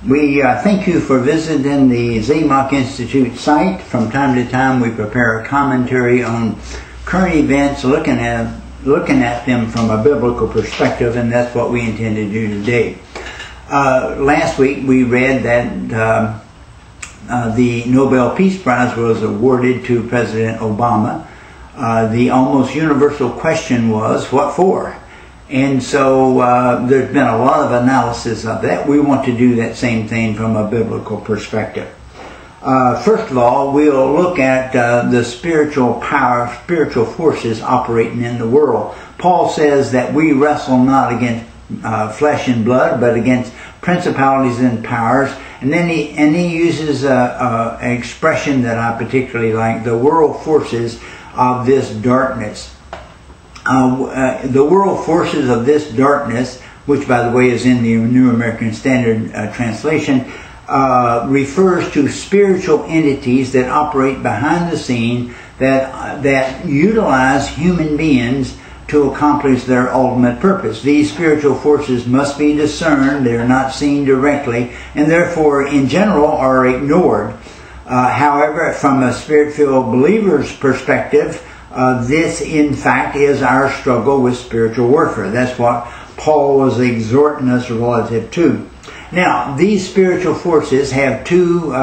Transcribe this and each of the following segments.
We thank you for visiting the Zamok Institute site. From time to time we prepare a commentary on current events, looking at them from a biblical perspective, and that's what we intend to do today. Last week we read that the Nobel Peace Prize was awarded to President Obama. The almost universal question was, what for? And so there's been a lot of analysis of that. We want to do that same thing from a biblical perspective. First of all, we'll look at the spiritual power, spiritual forces operating in the world. Paul says that we wrestle not against flesh and blood, but against principalities and powers. And then he uses an expression that I particularly like: the world forces of this darkness. The world forces of this darkness, which by the way is in the New American Standard Translation, refers to spiritual entities that operate behind the scene, that utilize human beings to accomplish their ultimate purpose. These spiritual forces must be discerned. They're not seen directly, and therefore in general are ignored. However, from a spirit-filled believer's perspective, this in fact is our struggle with spiritual warfare. That's what Paul was exhorting us relative to. Now, these spiritual forces have two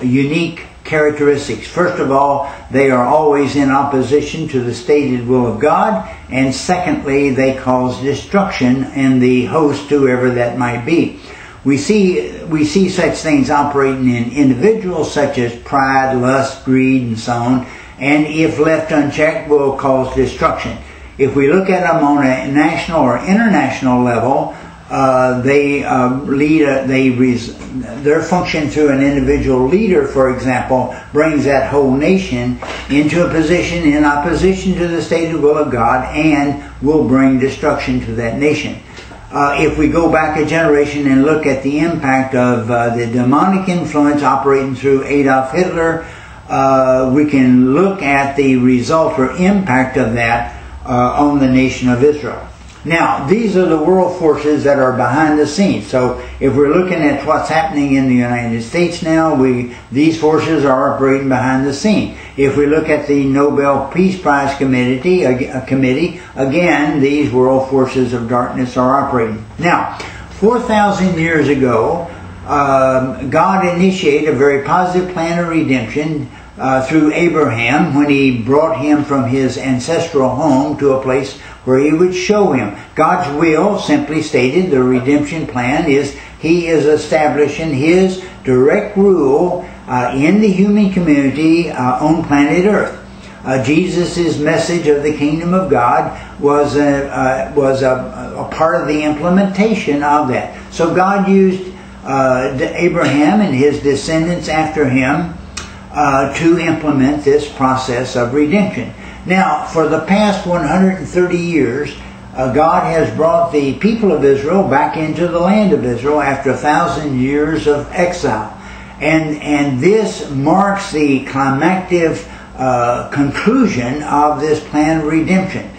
unique characteristics. First of all, they are always in opposition to the stated will of God, and secondly, they cause destruction in the host, whoever that might be. We see such things operating in individuals, such as pride, lust, greed, and so on, and if left unchecked will cause destruction. If we look at them on a national or international level, their function through an individual leader, for example, brings that whole nation into a position in opposition to the stated will of God and will bring destruction to that nation. If we go back a generation and look at the impact of the demonic influence operating through Adolf Hitler, we can look at the result or impact of that on the nation of Israel. Now, these are the world forces that are behind the scenes. So if we're looking at what's happening in the United States now, these forces are operating behind the scene. If we look at the Nobel Peace Prize committee, again, these world forces of darkness are operating. Now, 4,000 years ago, God initiated a very positive plan of redemption through Abraham, when he brought him from his ancestral home to a place where he would show him. God's will, simply stated, the redemption plan, is he is establishing his direct rule in the human community on planet Earth. Jesus' message of the kingdom of God was a part of the implementation of that. So God used Abraham and his descendants after him to implement this process of redemption. Now, for the past 130 years, God has brought the people of Israel back into the land of Israel after 1,000 years of exile. And this marks the climactic conclusion of this plan of redemption.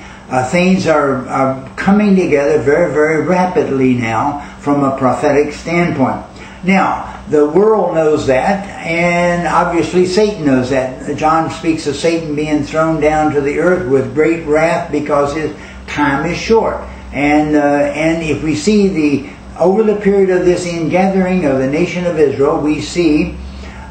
Things are coming together very, very rapidly now from a prophetic standpoint. Now, the world knows that, and obviously Satan knows that. John speaks of Satan being thrown down to the earth with great wrath because his time is short. And if we see over the period of this ingathering of the nation of Israel, we see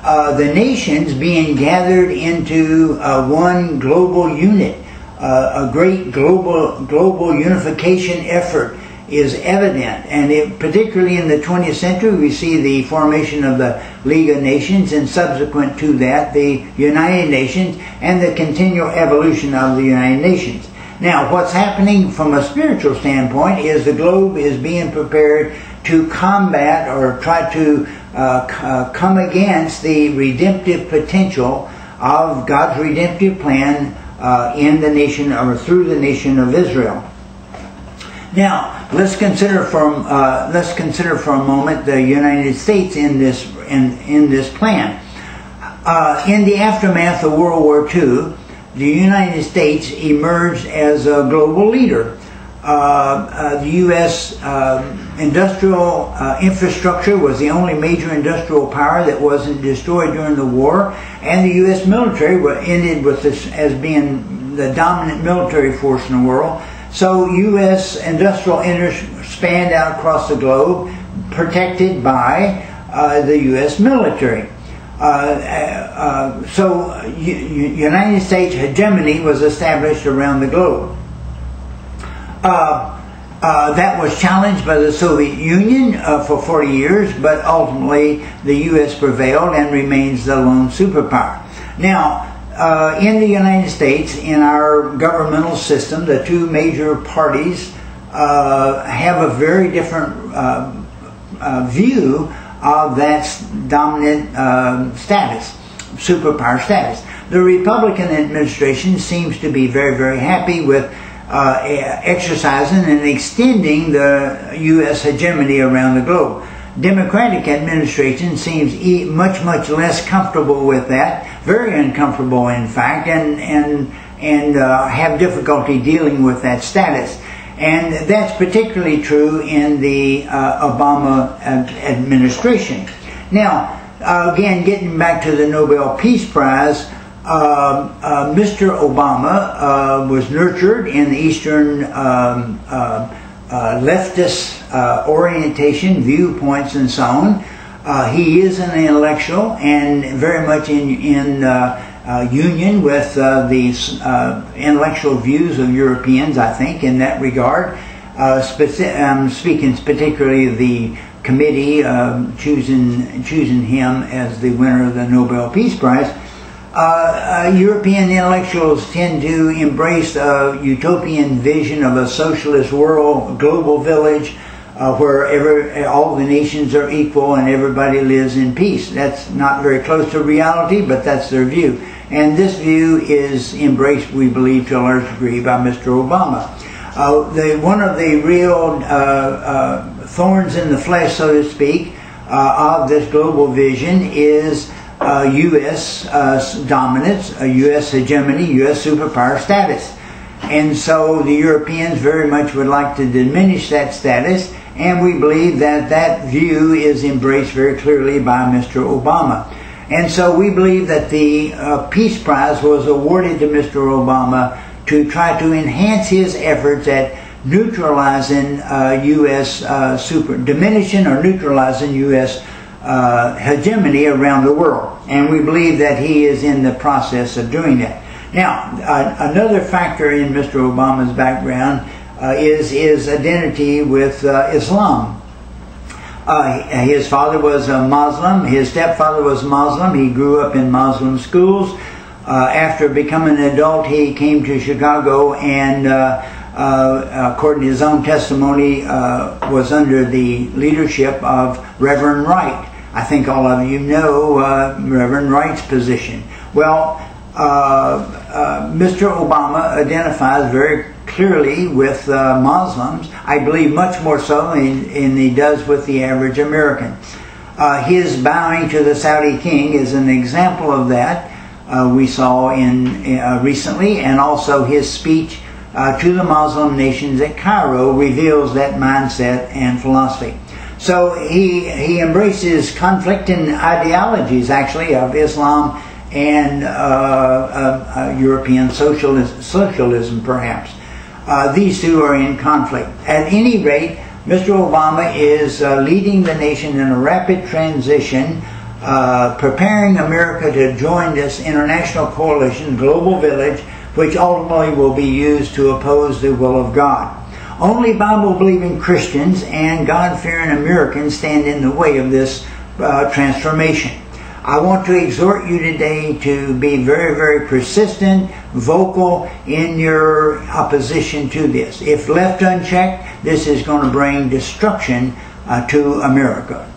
the nations being gathered into one global unit. A great global unification effort is evident, and particularly in the 20th century we see the formation of the League of Nations, and subsequent to that the United Nations, and the continual evolution of the United Nations. Now, what's happening from a spiritual standpoint is the globe is being prepared to combat or try to come against the redemptive potential of God's redemptive plan in the nation, or through the nation of Israel. Now, let's consider for a moment the United States in this plan. In the aftermath of World War II, the United States emerged as a global leader. The U.S. Industrial infrastructure was the only major industrial power that wasn't destroyed during the war, and the U.S. military ended with this as being the dominant military force in the world. So U.S. industrial spanned out across the globe, protected by the U.S. military. So United States hegemony was established around the globe. That was challenged by the Soviet Union for 40 years, but ultimately the U.S. prevailed and remains the lone superpower. Now, in the United States, in our governmental system, the two major parties have a very different view of that dominant status, superpower status. The Republican administration seems to be very, very happy with exercising and extending the U.S. hegemony around the globe. Democratic administration seems much less comfortable with that, very uncomfortable in fact, and have difficulty dealing with that status. And that's particularly true in the Obama administration. Now, again, getting back to the Nobel Peace Prize, Mr. Obama was nurtured in the Eastern leftist orientation, viewpoints, and so on. He is an intellectual and very much in union with the intellectual views of Europeans, I think, in that regard. I'm speaking particularly of the committee choosing him as the winner of the Nobel Peace Prize. European intellectuals tend to embrace a utopian vision of a socialist world, global village, where all the nations are equal and everybody lives in peace. That's not very close to reality, but that's their view. And this view is embraced, we believe, to a large degree by Mr. Obama. One of the real thorns in the flesh, so to speak, of this global vision is U.S. dominance, U.S. hegemony, U.S. superpower status. And so the Europeans very much would like to diminish that status, and we believe that that view is embraced very clearly by Mr. Obama. And so we believe that the Peace Prize was awarded to Mr. Obama to try to enhance his efforts at neutralizing U.S. diminishing or neutralizing U.S. hegemony around the world. And we believe that he is in the process of doing that. Now, another factor in Mr. Obama's background is his identity with Islam. His father was a Muslim, his stepfather was Muslim, he grew up in Muslim schools. After becoming an adult, he came to Chicago and, according to his own testimony, was under the leadership of Reverend Wright. I think all of you know Reverend Wright's position. Well, Mr. Obama identifies very clearly with Muslims, I believe much more so than he does with the average American. His bowing to the Saudi king is an example of that. We saw recently, and also his speech to the Muslim nations at Cairo reveals that mindset and philosophy. So he embraces conflicting ideologies, actually, of Islam and European socialism, perhaps. These two are in conflict. At any rate, Mr. Obama is leading the nation in a rapid transition, preparing America to join this international coalition, global village, which ultimately will be used to oppose the will of God. Only Bible-believing Christians and God-fearing Americans stand in the way of this transformation. I want to exhort you today to be very, very persistent, vocal in your opposition to this. If left unchecked, this is going to bring destruction to America.